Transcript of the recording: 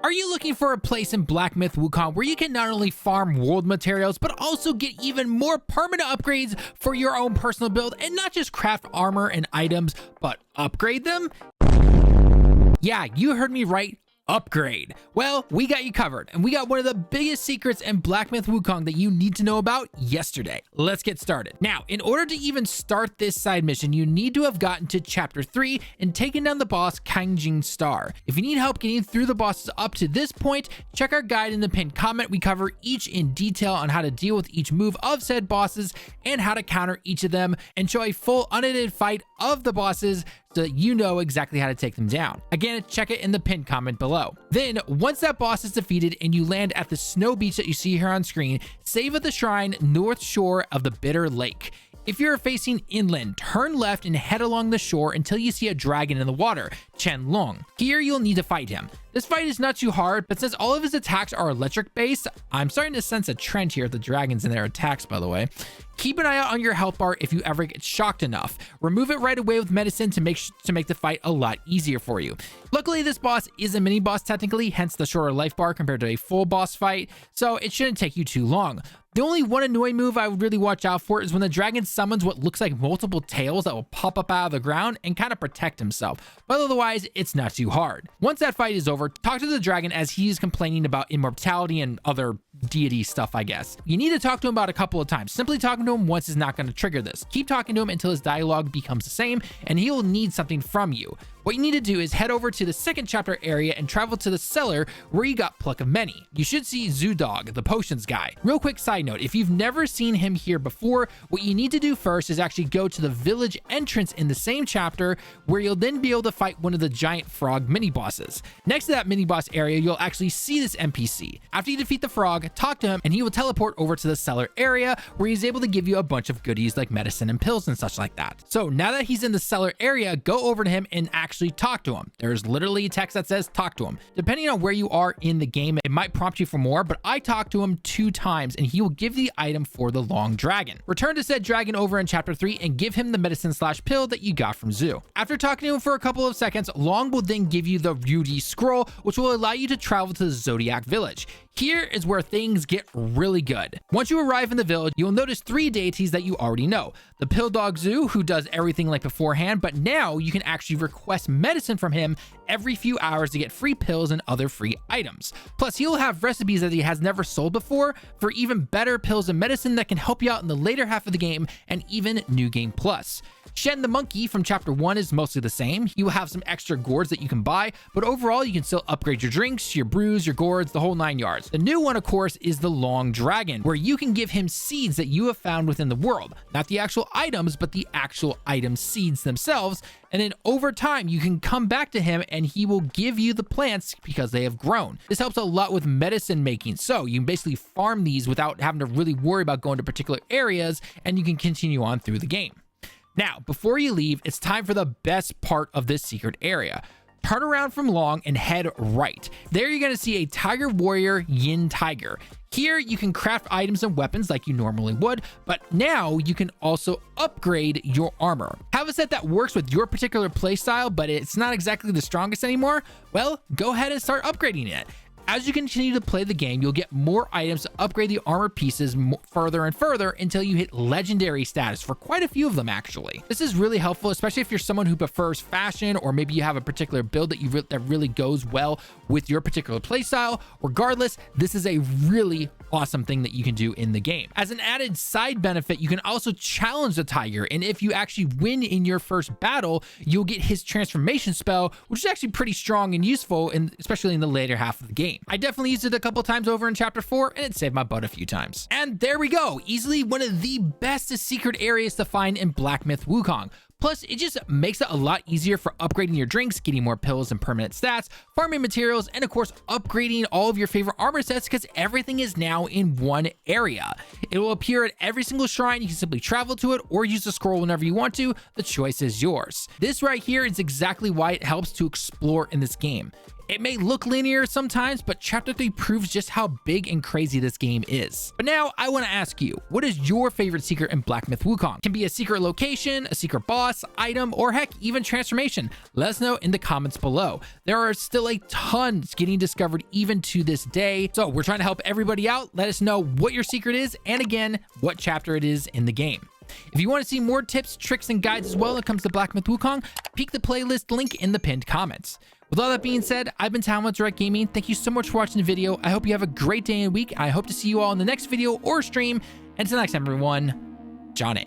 Are you looking for a place in Black Myth Wukong where you can not only farm world materials, but also get even more permanent upgrades for your own personal build and not just craft armor and items, but upgrade them? Yeah, you heard me right. Upgrade. Well, we got you covered, and we got one of the biggest secrets in Black Myth Wukong that you need to know about yesterday. Let's get started. Now, in order to even start this side mission, you need to have gotten to chapter 3 and taken down the boss Kangjing Star. If you need help getting through the bosses up to this point, check our guide in the pinned comment. We cover each in detail on how to deal with each move of said bosses and how to counter each of them and show a full unedited fight of the bosses so that you know exactly how to take them down. Again, check it in the pinned comment below. Then, once that boss is defeated and you land at the snow beach that you see here on screen, save at the shrine north shore of the Bitter Lake. If you're facing inland, turn left and head along the shore until you see a dragon in the water, Chen Loong. Here you'll need to fight him. This fight is not too hard, but since all of his attacks are electric based, I'm starting to sense a trend here with the dragons and their attacks, by the way. Keep an eye out on your health bar if you ever get shocked enough. Remove it right away with medicine to make the fight a lot easier for you. Luckily, this boss is a mini boss technically, hence the shorter life bar compared to a full boss fight, so it shouldn't take you too long. The only one annoying move I would really watch out for is when the dragon summons what looks like multiple tails that will pop up out of the ground and kind of protect himself, but otherwise it's not too hard. Once that fight is over, talk to the dragon as he's complaining about immortality and other deity stuff, I guess. You need to talk to him about a couple of times. Simply talking to him once is not going to trigger this. Keep talking to him until his dialogue becomes the same and he'll need something from you. What you need to do is head over to the second chapter area and travel to the cellar where you got Pluck of Many. You should see Zodiac, the potions guy. Real quick side note, if you've never seen him here before, what you need to do first is actually go to the village entrance in the same chapter where you'll then be able to fight one of the giant frog mini bosses. Next to that mini boss area, you'll actually see this NPC. After you defeat the frog, talk to him and he will teleport over to the cellar area where he's able to give you a bunch of goodies like medicine and pills and such like that. So now that he's in the cellar area, go over to him and actually talk to him. There's literally a text that says talk to him. Depending on where you are in the game, it might prompt you for more, but I talked to him 2 times and he will give the item for the long dragon. Return to said dragon over in chapter 3 and give him the medicine/pill that you got from Zoo. After talking to him for a couple of seconds, Long will then give you the Ruyi Scroll, which will allow you to travel to the Zodiac Village. Here is where things get really good. Once you arrive in the village, you'll notice 3 deities that you already know. The Pill Dog Zoo, who does everything like beforehand, but now you can actually request medicine from him every few hours to get free pills and other free items. Plus, he'll have recipes that he has never sold before for even better pills and medicine that can help you out in the later half of the game and even New Game Plus. Chen the Monkey from chapter 1 is mostly the same. You will have some extra gourds that you can buy, but overall you can still upgrade your drinks, your brews, your gourds, the whole 9 yards. The new one, of course, is the Long Dragon, where you can give him seeds that you have found within the world. Not the actual items, but the actual item seeds themselves. And then over time, you can come back to him and he will give you the plants because they have grown. This helps a lot with medicine making. So you can basically farm these without having to really worry about going to particular areas, and you can continue on through the game. Now, before you leave, it's time for the best part of this secret area. Turn around from Long and head right. There you're going to see a Tiger Warrior Yin Tiger. Here you can craft items and weapons like you normally would, but now you can also upgrade your armor. Have a set that works with your particular playstyle, but it's not exactly the strongest anymore? Well, go ahead and start upgrading it. As you continue to play the game, you'll get more items to upgrade the armor pieces further and further until you hit legendary status for quite a few of them, actually. This is really helpful, especially if you're someone who prefers fashion, or maybe you have a particular build that really goes well with your particular playstyle. Regardless, this is a really awesome thing that you can do in the game. As an added side benefit, you can also challenge the tiger, and if you actually win in your first battle, you'll get his transformation spell, which is actually pretty strong and useful, especially in the later half of the game. I definitely used it a couple times over in chapter 4 and it saved my butt a few times. And there we go, easily one of the best secret areas to find in Black Myth Wukong. Plus, it just makes it a lot easier for upgrading your drinks, getting more pills and permanent stats, farming materials, and of course, upgrading all of your favorite armor sets because everything is now in one area. It will appear at every single shrine. You can simply travel to it or use the scroll whenever you want to. The choice is yours. This right here is exactly why it helps to explore in this game. It may look linear sometimes, but chapter 3 proves just how big and crazy this game is. But now I want to ask you, what is your favorite secret in Black Myth Wukong? It can be a secret location, a secret boss, item, or heck, even transformation. Let us know in the comments below. There are still a ton getting discovered even to this day. So we're trying to help everybody out. Let us know what your secret is, and again, what chapter it is in the game. If you want to see more tips, tricks, and guides as well when it comes to Black Myth Wukong, peek the playlist link in the pinned comments. With all that being said, I've been Talon with Direct Gaming. Thank you so much for watching the video. I hope you have a great day and week. I hope to see you all in the next video or stream. And until next time, everyone, Johnny.